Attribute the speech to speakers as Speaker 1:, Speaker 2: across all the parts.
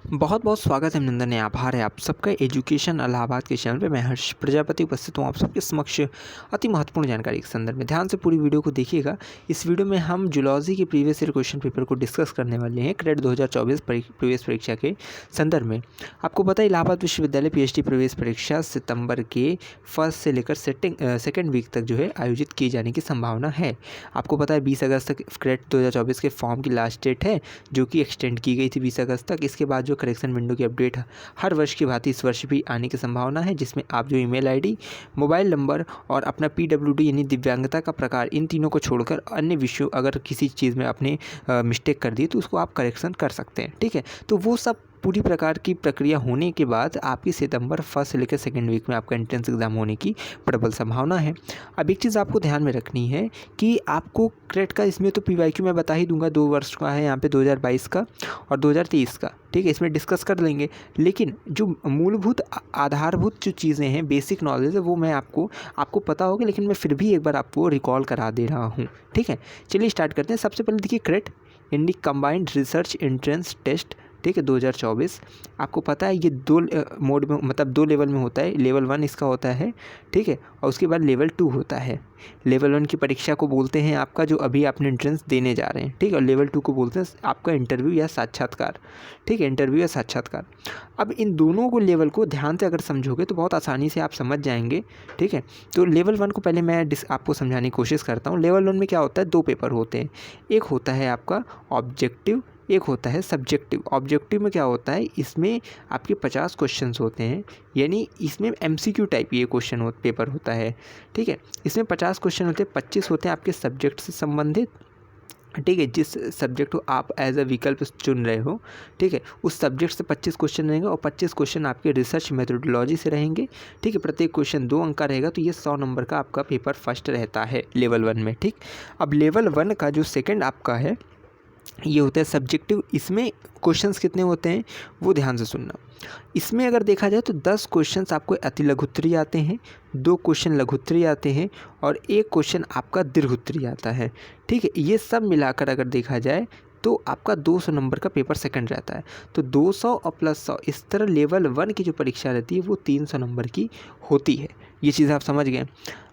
Speaker 1: बहुत बहुत स्वागत है अभिनंदन है, आभार है आप सबका एजुकेशन इलाहाबाद के चैनल पे। मैं हर्ष प्रजापति उपस्थित हूँ आप सबके समक्ष अति महत्वपूर्ण जानकारी के संदर्भ में। ध्यान से पूरी वीडियो को देखिएगा। इस वीडियो में हम जूलॉजी के प्रीवियस ईयर क्वेश्चन पेपर को डिस्कस करने वाले हैं क्रेडिट 2024 प्रवेश परीक्षा के संदर्भ में। आपको पता है इलाहाबाद विश्वविद्यालय PhD प्रवेश परीक्षा सितंबर के फर्स्ट से लेकर सेकेंड वीक तक जो है आयोजित किए जाने की संभावना है। आपको पता है 20 अगस्त तक क्रेडिट 2024 के फॉर्म की लास्ट डेट है, जो कि एक्सटेंड की गई थी 20 अगस्त तक। इसके बाद जो करेक्शन विंडो की अपडेट हर वर्ष की भांति इस वर्ष भी आने की संभावना है, जिसमें आप जो ईमेल आईडी, मोबाइल नंबर और अपना PWD यानी दिव्यांगता का प्रकार, इन तीनों को छोड़कर अन्य विषयों अगर किसी चीज़ में आपने मिस्टेक कर दी तो उसको आप करेक्शन कर सकते हैं। ठीक है, तो वो सब पूरी प्रकार की प्रक्रिया होने के बाद आपकी सितंबर फर्स्ट से लेकर सेकेंड वीक में आपका एंट्रेंस एग्ज़ाम होने की प्रबल संभावना है। अब एक चीज़ आपको ध्यान में रखनी है कि आपको क्रेडिट का इसमें तो PYQ मैं बता ही दूंगा, 2 वर्ष का है यहाँ पे, 2022 का और 2023 का। ठीक है, इसमें डिस्कस कर लेंगे, लेकिन जो मूलभूत आधारभूत जो चीज़ें हैं, बेसिक नॉलेज है, वो मैं आपको पता होगा, लेकिन मैं फिर भी एक बार आपको रिकॉल करा दे रहा हूँ। ठीक है, चलिए स्टार्ट करते हैं। सबसे पहले देखिए क्रेडिट यानी कंबाइंड रिसर्च एंट्रेंस टेस्ट, ठीक है, 2024। आपको पता है ये दो मोड में, मतलब 2 लेवल में होता है। लेवल 1 इसका होता है, ठीक है, और उसके बाद लेवल 2 होता है। लेवल 1 की परीक्षा को बोलते हैं आपका जो अभी आपने एंट्रेंस देने जा रहे हैं, ठीक है, और लेवल 2 को बोलते हैं आपका इंटरव्यू या साक्षात्कार। ठीक है, इंटरव्यू या साक्षात्कार। अब इन दोनों को लेवल को ध्यान से अगर समझोगे तो बहुत आसानी से आप समझ जाएंगे। ठीक है, तो लेवल 1 को पहले मैं आपको समझाने की कोशिश करता हूँ। लेवल 1 में क्या होता है, 2 पेपर होते हैं। एक होता है आपका ऑब्जेक्टिव, एक होता है सब्जेक्टिव। ऑब्जेक्टिव में क्या होता है, इसमें आपके 50 क्वेश्चंस होते हैं, यानी इसमें MCQ टाइप ये क्वेश्चन पेपर होता है। ठीक है, इसमें 50 क्वेश्चन होते हैं, 25 होते हैं आपके सब्जेक्ट से संबंधित। ठीक है, जिस सब्जेक्ट को आप एज अ विकल्प चुन रहे हो, ठीक है, उस सब्जेक्ट से 25 क्वेश्चन रहेंगे और 25 क्वेश्चन आपके रिसर्च मेथोडोलॉजी से रहेंगे। ठीक है, प्रत्येक क्वेश्चन 2 अंक का रहेगा, तो ये 100 नंबर का आपका पेपर फर्स्ट रहता है लेवल 1 में। ठीक, अब लेवल 1 का जो सेकेंड आपका है, ये होता है सब्जेक्टिव। इसमें क्वेश्चंस कितने होते हैं वो ध्यान से सुनना। इसमें अगर देखा जाए तो 10 क्वेश्चंस आपको अति लघुत्तरी आते हैं, 2 क्वेश्चन लघुत्तरी आते हैं और 1 क्वेश्चन आपका दीर्घोत्तरी आता है। ठीक है, ये सब मिलाकर अगर देखा जाए तो आपका 200 नंबर का पेपर सेकंड रहता है। तो 200 और प्लस 100, इस तरह लेवल 1 की जो परीक्षा रहती है वो 300 नंबर की होती है। ये चीज़ आप समझ गए।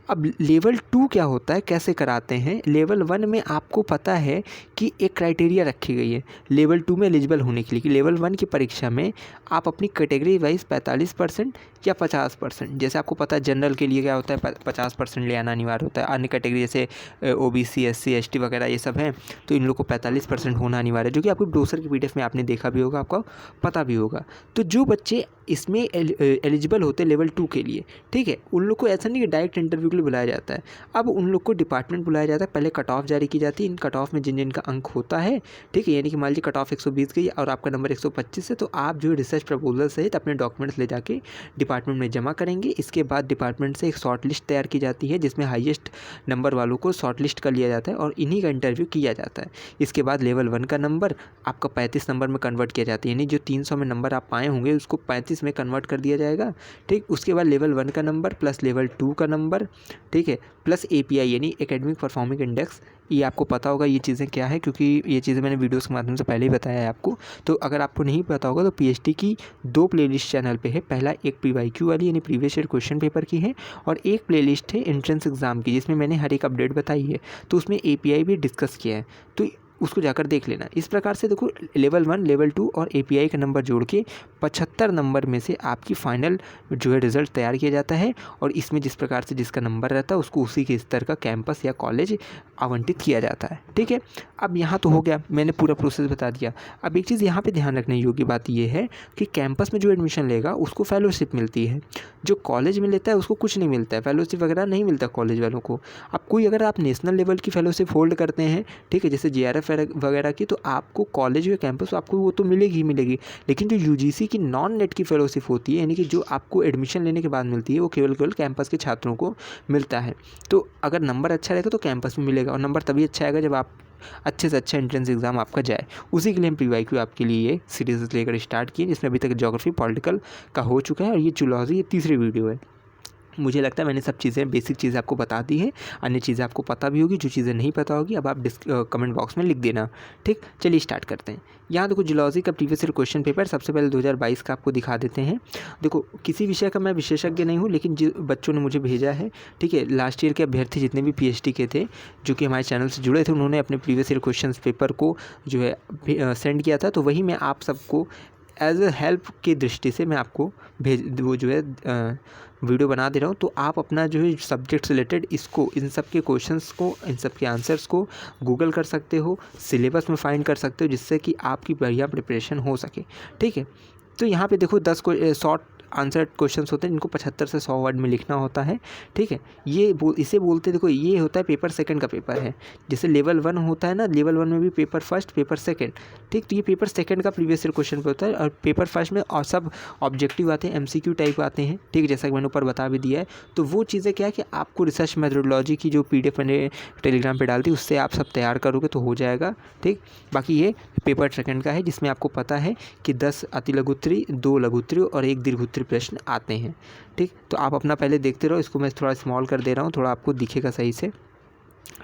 Speaker 1: अब लेवल 2 क्या होता है, कैसे कराते हैं। लेवल 1 में आपको पता है कि एक क्राइटेरिया रखी गई है लेवल 2 में एलिजिबल होने के लिए, कि लेवल 1 की परीक्षा में आप अपनी कैटेगरी वाइज 45% या 50%, जैसे आपको पता है जनरल के लिए क्या होता है 50% ले आना अनिवार्य होता है। अन्य कैटेगरी जैसे OBC SC ST वगैरह ये सब हैं, तो इन लोग को 45% होना अनिवार्य है, जो कि आपको ब्रोशर की PDF में आपने देखा भी होगा, आपको पता भी होगा। तो जो बच्चे इसमें एलिजिबल होते हैं लेवल 2 के लिए, ठीक है, उन लोग को ऐसा नहीं कि डायरेक्ट इंटरव्यू के लिए बुलाया जाता है। अब उन लोग को डिपार्टमेंट बुलाया जाता है, पहले कट ऑफ जारी की जाती है। इन कट ऑफ में जिन जिनका अंक होता है, ठीक है, यानी कि मान लीजिए कट ऑफ 120 गई और आपका नंबर 125 है, तो आप जो रिसर्च प्रपोजल सहित अपने डॉक्यूमेंट्स ले जाके डिपार्टमेंट में जमा करेंगे। इसके बाद डिपार्टमेंट से एक शॉर्ट लिस्ट तैयार की जाती है, जिसमें हाईएस्ट नंबर वालों को शॉर्ट लिस्ट कर लिया जाता है और इन्हीं का इंटरव्यू किया जाता है। इसके बाद लेवल 1 का नंबर आपका 35 नंबर में कन्वर्ट किया जाता है, यानी जो 300 में नंबर आप पाए होंगे उसको 35 में कन्वर्ट कर दिया जाएगा। ठीक, उसके बाद लेवल 1 का नंबर प्लस लेवल 2 का नंबर, ठीक है, प्लस API यानी एकेडमिक परफॉर्मिंग इंडेक्स। ये आपको पता होगा ये चीज़ें क्या है, क्योंकि ये चीज़ें मैंने वीडियोस के माध्यम से पहले ही बताया है आपको। तो अगर आपको नहीं पता होगा तो PhD की 2 प्लेलिस्ट चैनल पे है। पहला एक PYQ वाली यानी प्रीवियस ईयर क्वेश्चन पेपर की है, और एक प्लेलिस्ट है एंट्रेंस एग्ज़ाम की, जिसमें मैंने हर एक अपडेट बताई है, तो उसमें API भी डिस्कस किया है, तो उसको जाकर देख लेना। इस प्रकार से देखो, लेवल 1, लेवल 2 और API का नंबर जोड़ के 75 नंबर में से आपकी फाइनल जो है रिज़ल्ट तैयार किया जाता है, और इसमें जिस प्रकार से जिसका नंबर रहता है उसको उसी के स्तर का कैंपस या कॉलेज आवंटित किया जाता है। ठीक है, अब यहाँ तो हो गया, मैंने पूरा प्रोसेस बता दिया। अब एक चीज़ यहाँ पे ध्यान रखने योग्य बात ये है कि कैंपस में जो एडमिशन लेगा उसको फेलोशिप मिलती है, जो कॉलेज में लेता है उसको कुछ नहीं मिलता है, फेलोशिप वगैरह नहीं मिलता कॉलेज वालों को। अब कोई अगर आप नेशनल लेवल की फेलोशिप होल्ड करते हैं, ठीक है, जैसे JRF वगैरह की, तो आपको कॉलेज या कैंपस आपको वो तो मिलेगी ही मिलेगी, लेकिन जो UGC की नॉन नेट की फेलोशिप होती है, यानी कि जो आपको एडमिशन लेने के बाद मिलती है, वो केवल कैंपस के छात्रों को मिलता है। तो अगर नंबर अच्छा रहेगा तो कैंपस में मिलेगा, और नंबर तभी अच्छा आएगा जब आप अच्छे से अच्छा एंट्रेंस एग्जाम आपका जाए। उसी के लिए हम PYQ आपके लिए ये सीरीज लेकर स्टार्ट किए, जिसमें अभी तक ज्योग्राफी पॉलिटिकल का हो चुका है, और ये जूलॉजी ये तीसरी वीडियो है। मुझे लगता है मैंने सब चीज़ें, बेसिक चीज़ें आपको बता दी है। अन्य चीज़ें आपको पता भी होगी, जो चीज़ें नहीं पता होगी अब आप कमेंट बॉक्स में लिख देना। ठीक, चलिए स्टार्ट करते हैं। यहाँ देखो जूलॉजी का प्रीवियस ईयर क्वेश्चन पेपर सबसे पहले 2022 का आपको दिखा देते हैं। देखो किसी विषय का मैं विशेषज्ञ नहीं हूँ, लेकिन जो बच्चों ने मुझे भेजा है, ठीक है, लास्ट ईयर के अभ्यर्थी जितने भी PhD के थे जो कि हमारे चैनल से जुड़े थे, उन्होंने अपने प्रीवियस ईयर क्वेश्चन पेपर को जो है सेंड किया था। तो वही मैं आप सबको एज अ हेल्प की दृष्टि से मैं आपको वो जो है वीडियो बना दे रहा हूँ। तो आप अपना जो है सब्जेक्ट से रिलेटेड इसको, इन सब के क्वेश्चंस को, इन सब के आंसर्स को गूगल कर सकते हो, सिलेबस में फाइंड कर सकते हो, जिससे कि आपकी बढ़िया प्रिपरेशन हो सके। ठीक है, तो यहाँ पे देखो 10 शॉर्ट आंसर क्वेश्चंस होते हैं जिनको 75 से 100 वर्ड में लिखना होता है। ठीक है, इसे बोलते, देखो ये होता है पेपर सेकंड का पेपर है। जैसे लेवल 1 होता है ना, लेवल 1 में भी पेपर फर्स्ट, पेपर सेकंड। ठीक, तो ये पेपर सेकंड का प्रीवियस ईयर क्वेश्चन पे होता है, और पेपर फर्स्ट में और सब ऑब्जेक्टिव आते हैं, MCQ टाइप आते हैं। ठीक, जैसा कि मैंने ऊपर बता भी दिया है। तो वो चीज़ें क्या है कि आपको रिसर्च मेथोडोलॉजी की जो PDF मैंने टेलीग्राम पर डाल दी, उससे आप सब तैयार करोगे तो हो जाएगा। ठीक, बाकी ये पेपर सेकंड का है, जिसमें आपको पता है कि 10 अति लघु उत्तरीय, 2 लघु उत्तरीय और 1 दीर्घ उत्तरीय प्रश्न आते हैं। ठीक, तो आप अपना पहले देखते रहो। इसको मैं थोड़ा स्मॉल कर दे रहा हूँ, थोड़ा आपको दिखेगा सही से।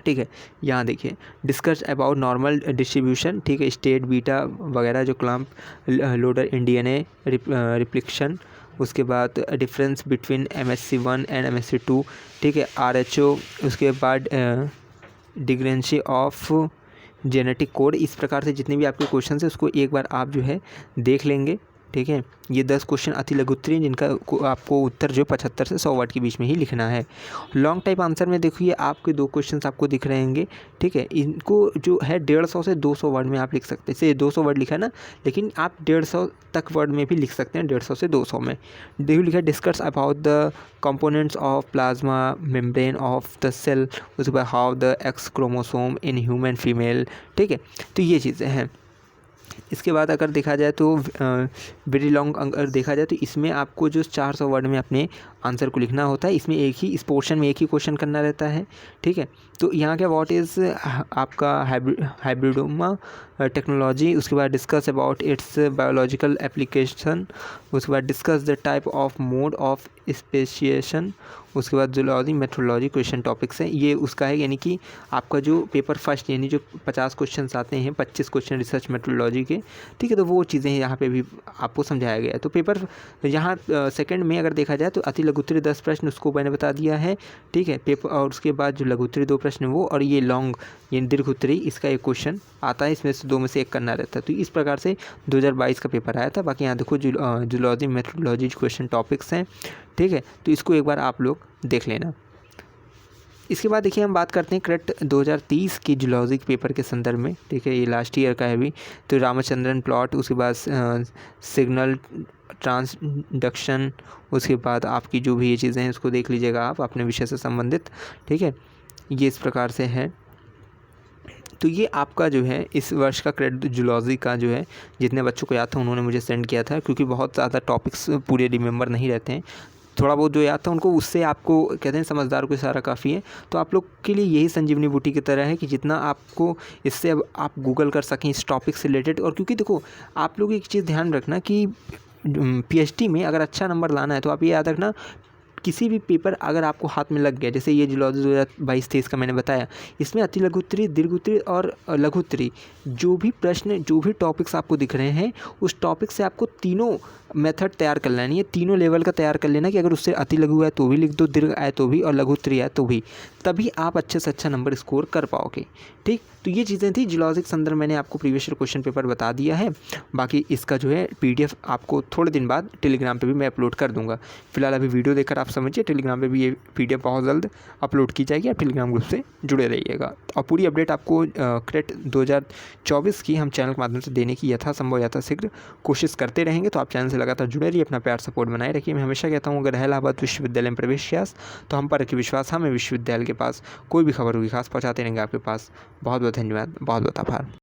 Speaker 1: ठीक है, यहाँ देखिए, डिस्कस अबाउट नॉर्मल डिस्ट्रीब्यूशन। ठीक है, स्टेट बीटा वगैरह, जो क्लम्प लोडर इंडियन रिफ्लेक्शन, उसके बाद difference between MSc1 and MSc2। ठीक है, RHO, उसके बाद डिग्रेंसी ऑफ जेनेटिक कोड। इस प्रकार से जितने भी आपके क्वेश्चन है उसको एक बार आप जो है देख लेंगे। ठीक है, ये 10 क्वेश्चन अति लघु उत्तरीय, जिनका आपको उत्तर जो 75 से 100 वर्ड के बीच में ही लिखना है। लॉन्ग टाइप आंसर में देखिए आपके 2 क्वेश्चंस आपको दिख रहे होंगे। ठीक है, इनको जो है 150 से 200 वर्ड में आप लिख सकते हैं। जैसे 200 वर्ड लिखा है ना, लेकिन आप 150 तक वर्ड में भी लिख सकते हैं, 150 से 200 में। देखिए लिखा है discuss about the components of plasma membrane of the cell, उसके बाद how the X chromosome in human female. ठीक है, तो ये चीज़ें हैं। इसके बाद अगर देखा जाए तो वेरी लॉन्ग अगर देखा जाए तो इसमें आपको जो 400 वर्ड में अपने आंसर को लिखना होता है। इसमें एक ही, इस पोर्शन में एक ही क्वेश्चन करना रहता है। ठीक है, तो यहाँ क्या व्हाट इज़ आपका हाइब्रिडोमा टेक्नोलॉजी, उसके बाद discuss about it's biological application, उसके बाद discuss the type of mode of speciation, उसके बाद जूलॉजी मेट्रोलॉजी क्वेश्चन टॉपिक्स हैं। ये उसका है, यानी कि आपका जो पेपर फर्स्ट, यानी जो 50 क्वेश्चन आते हैं, 25 क्वेश्चन रिसर्च मेट्रोलॉजी के। ठीक है, तो वो चीज़ें यहाँ पे भी आपको समझाया गया है। तो पेपर यहाँ सेकंड में अगर देखा जाए तो अति लघु उत्तरीय 10 प्रश्न, उसको मैंने बता दिया है। ठीक है, पेपर, और उसके बाद जो लघु उत्तरीय 2 प्रश्न वो, और ये लॉन्ग यानी दीर्घ उत्तरीय, इसका एक क्वेश्चन आता है। इसमें से 2 में से 1 करना रहता है। तो इस प्रकार से 2022 का पेपर आया था। बाकी यहाँ देखो जूलॉजी मेट्रोलॉजी क्वेश्चन टॉपिक्स हैं। ठीक है, तो इसको एक बार आप लोग देख लेना। इसके बाद देखिए हम बात करते हैं क्रेट 2030 की जूलॉजी के पेपर के संदर्भ में। ठीक है, ये लास्ट ईयर का है अभी। तो रामचंद्रन प्लॉट, उसके बाद सिग्नल ट्रांसडक्शन, उसके बाद आपकी जो भी ये चीज़ें हैं उसको देख लीजिएगा आप अपने विषय से संबंधित। ठीक है, ये इस प्रकार से है। तो ये आपका जो है इस वर्ष का क्रेडिट जूलॉजी का जो है, जितने बच्चों को याद था उन्होंने मुझे सेंड किया था, क्योंकि बहुत ज़्यादा टॉपिक्स पूरे रिमेंबर नहीं रहते हैं। थोड़ा बहुत जो याद था उनको, उससे आपको कहते हैं समझदार को इशारा काफ़ी है। तो आप लोग के लिए यही संजीवनी बूटी की तरह है कि जितना आपको इससे अब आप गूगल कर सकें इस टॉपिक से रिलेटेड। और क्योंकि देखो आप लोग एक चीज़ ध्यान रखना कि PhD में अगर अच्छा नंबर लाना है तो आप ये याद रखना, किसी भी पेपर अगर आपको हाथ में लग गया, जैसे ये जूलॉजी 2022-23 का मैंने बताया, इसमें अति लघु उत्तरीय, दीर्घ उत्तरीय और लघु उत्तरीय जो भी प्रश्न, जो भी टॉपिक्स आपको दिख रहे हैं, उस टॉपिक से आपको तीनों मेथड तैयार कर लेनी है, तीनों लेवल का तैयार कर लेना कि अगर उससे अति लघु है तो भी लिख दो, दीर्घ आए तो भी, और लघु उत्तरीय है तो भी, तभी आप अच्छे से अच्छा नंबर स्कोर कर पाओगे। ठीक, तो ये चीज़ें थी जूलॉजी के संदर्भ, मैंने आपको प्रीवियस ईयर क्वेश्चन पेपर बता दिया है। बाकी इसका जो है PDF आपको थोड़े दिन बाद टेलीग्राम पे भी मैं अपलोड कर दूंगा। फिलहाल अभी वीडियो देखकर आप समझिए, टेलीग्राम पे भी ये PDF बहुत जल्द अपलोड की जाएगी। आप टेलीग्राम ग्रुप से जुड़े रहिएगा, और पूरी अपडेट आपको क्रेट 2024 की हम चैनल के माध्यम से देने की यथासंभव यथाशीघ्र कोशिश करते रहेंगे। तो आप चैनल से लगातार जुड़े रहिए, अपना प्यार सपोर्ट बनाए रखिए। मैं हमेशा कहता हूँ, अगर है इलाहाबाद विश्वविद्यालय में प्रवेश प्रयास तो हम पर रखिए विश्वास, हमें विश्वविद्यालय के पास कोई भी खबर होगी खास पहुँचाते रहेंगे आपके पास। बहुत बहुत धन्यवाद, बहुत बहुत आभार।